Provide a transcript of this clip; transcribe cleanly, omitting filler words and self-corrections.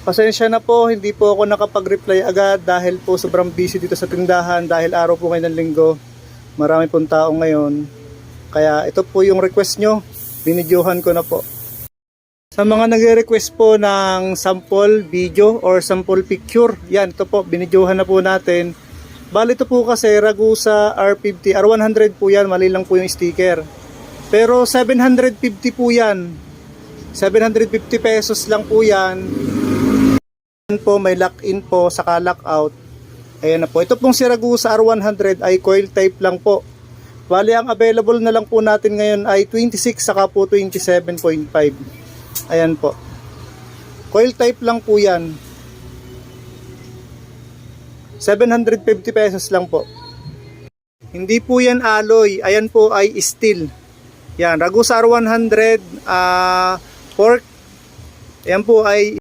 Pasensya na po, hindi po ako nakapag-reply agad dahil po sobrang busy dito sa tindahan dahil araw po ngayon ng linggo. Marami pong tao ngayon. Kaya ito po yung request nyo, binidyohan ko na po. Sa mga nagre-request po ng sample video or sample picture, yan, ito po, binidyohan na po natin. Bali ito po kasi Ragusa R50, R100 po yan, mali lang po yung sticker. Pero 750 po yan. 750 pesos lang po yan. Yan po, may lock-in po, saka lock-out. Ayan na po. Ito pong si Ragusa R100 ay coil type lang po. Bali, ang available na lang po natin ngayon ay 26 saka po 27.5. Ayan po. Coil type lang po yan. 750 pesos lang po. Hindi po yan alloy. Ayan po ay steel. Yan, Ragusa R100 pork. Ayan po ay